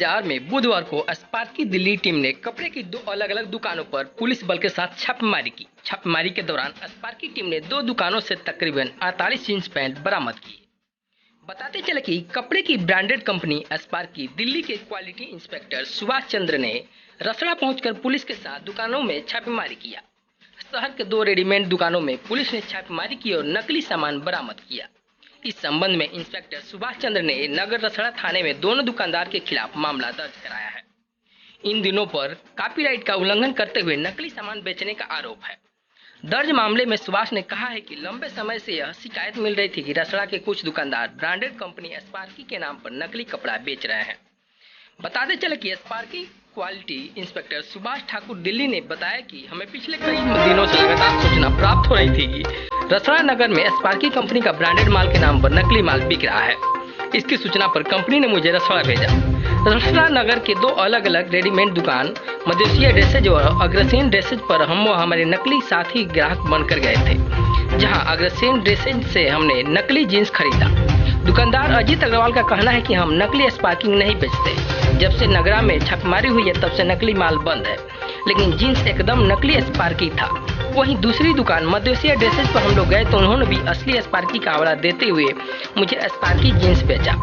बाजार में बुधवार को स्पार्की दिल्ली टीम ने कपड़े की दो अलग अलग दुकानों पर पुलिस बल के साथ छापेमारी की। छापेमारी के दौरान स्पार्की टीम ने दो दुकानों से तकरीबन 48 जींस पैंट बरामद किए। बताते चले कि कपड़े की ब्रांडेड कंपनी स्पार्की दिल्ली के क्वालिटी इंस्पेक्टर सुभाष चंद्र ने रसड़ा पहुंचकर पुलिस के साथ दुकानों में छापेमारी किया। शहर के दो रेडीमेड दुकानों में पुलिस ने छापेमारी की और नकली सामान बरामद किया। इस संबंध में इंस्पेक्टर सुभाष चंद्र ने नगर रसड़ा थाने में दोनों दुकानदार के खिलाफ मामला दर्ज कराया है। इन दिनों पर कॉपीराइट का उल्लंघन करते हुए नकली सामान बेचने का आरोप है। दर्ज मामले में सुभाष ने कहा है कि लंबे समय से यह शिकायत मिल रही थी कि रसड़ा के कुछ दुकानदार ब्रांडेड कंपनी स्पार्की के नाम पर नकली कपड़ा बेच रहे हैं। बताते चले कि Sparky quality inspector Subhash Thakur Delhi ने बताया कि हमें पिछले कई दिनों से लगातार सूचना प्राप्त हो रही थी कि रसड़ा नगर में स्पार्की कंपनी का ब्रांडेड माल के नाम पर नकली माल बिक रहा है। इसकी सूचना पर कंपनी ने मुझे रसड़ा भेजा। रसड़ा नगर के दो अलग अलग रेडीमेड दुकान मदेशिया ड्रेसेज और अग्रसेन ड्रेसेज पर हम व हमारे नकली साथी ग्राहक बनकर गए थे, जहां अग्रसेन ड्रेसेज से हमने नकली जींस खरीदा। दुकानदार अजीत अग्रवाल का कहना है कि हम नकली स्पार्किंग नहीं बेचते। जब से नगरा में छापेमारी हुई है तब से नकली माल बंद है, लेकिन जींस एकदम नकली स्पार्की था। वहीं दूसरी दुकान मदेशिया ड्रेसेज पर हम लोग गए तो उन्होंने भी असली स्पार्की का आंवड़ा देते हुए मुझे स्पार्की जींस बेचा।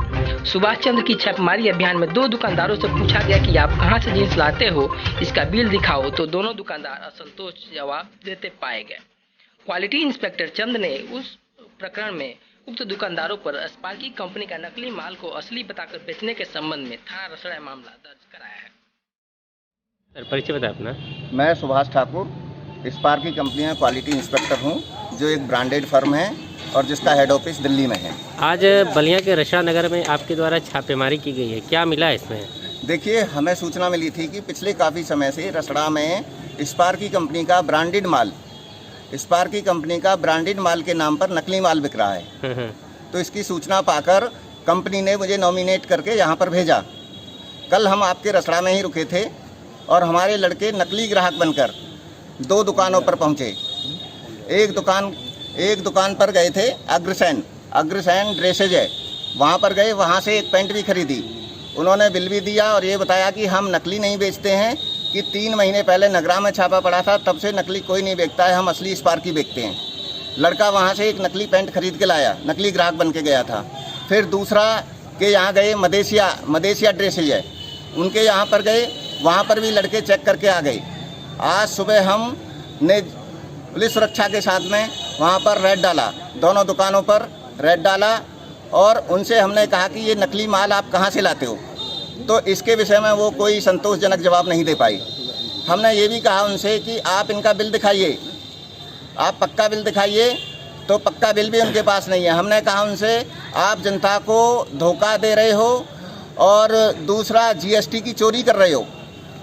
सुभाष चंद्र की छापेमारी अभियान में दो दुकानदारों से पूछा गया कि आप कहां से जींस लाते हो, इसका बिल दिखाओ, तो दोनों दुकानदार असंतोष जवाब देते पाए गए। क्वालिटी इंस्पेक्टर चंद ने उस प्रकरण में उक्त दुकानदारों पर स्पार्की कंपनी का नकली माल को असली बताकर बेचने के संबंध में थाना रसड़ा मामला दर्ज कराया है। सर परिचय बताएं अपना। मैं सुभाष ठाकुर स्पार्की कंपनी में क्वालिटी इंस्पेक्टर हूं, जो एक ब्रांडेड फर्म है और जिसका हेड ऑफिस दिल्ली में है। आज बलिया के रसड़ा नगर में आपके द्वारा छापेमारी की गई है, क्या मिला इसमें? देखिए, हमें सूचना मिली थी कि पिछले काफ़ी समय से रसड़ा में स्पार्की कंपनी का ब्रांडेड माल के नाम पर नकली माल बिक रहा है। तो इसकी सूचना पाकर कंपनी ने मुझे नॉमिनेट करके यहाँ पर भेजा। कल हम आपके रसड़ा में ही रुके थे और हमारे लड़के नकली ग्राहक बनकर दो दुकानों पर पहुँचे। एक दुकान पर गए थे अग्रसेन ड्रेसेज है, वहाँ पर गए, वहाँ से एक पैंट भी खरीदी। उन्होंने बिल भी दिया और ये बताया कि हम नकली नहीं बेचते हैं, कि 3 महीने पहले नगरा में छापा पड़ा था, तब से नकली कोई नहीं बेचता है, हम असली स्पार्की बेचते हैं। लड़का वहाँ से एक नकली पैंट खरीद के लाया, नकली ग्राहक बन के गया था। फिर दूसरा के यहाँ गए, मदेशिया ड्रेसेज है, उनके यहाँ पर गए, वहाँ पर भी लड़के चेक करके आ गए। आज सुबह हमने पुलिस सुरक्षा के साथ में वहाँ पर रेड डाला, दोनों दुकानों पर रेड डाला और उनसे हमने कहा कि ये नकली माल आप कहाँ से लाते हो, तो इसके विषय में वो कोई संतोषजनक जवाब नहीं दे पाई। हमने ये भी कहा उनसे कि आप इनका बिल दिखाइए, आप पक्का बिल दिखाइए, तो पक्का बिल भी उनके पास नहीं है। हमने कहा उनसे आप जनता को धोखा दे रहे हो और दूसरा जीएसटी की चोरी कर रहे हो।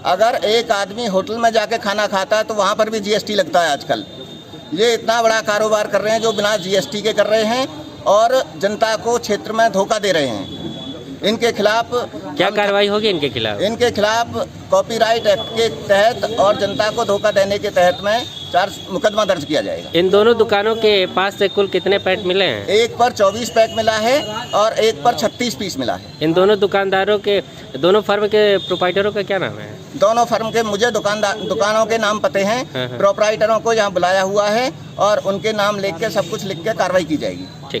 अगर एक आदमी होटल में जाके खाना खाता है तो वहाँ पर भी जीएसटी लगता है आजकल। ये इतना बड़ा कारोबार कर रहे हैं जो बिना जीएसटी के कर रहे हैं और जनता को क्षेत्र में धोखा दे रहे हैं। इनके खिलाफ क्या कार्रवाई होगी? इनके खिलाफ कॉपीराइट एक्ट के तहत और जनता को धोखा देने के तहत में 4 मुकदमा दर्ज किया जाएगा। इन दोनों दुकानों के पास से कुल कितने पैक मिले हैं? एक पर 24 पैक मिला है और एक पर 36 पीस मिला है। इन दोनों दुकानदारों के, दोनों फर्म के प्रोप्राइटरों का क्या नाम है? दोनों फर्म के मुझे दुकानों के नाम पते हैं। प्रोप्राइटरों को यहाँ बुलाया हुआ है और उनके नाम लिख के सब कुछ लिख के कार्रवाई की जाएगी। ठीक।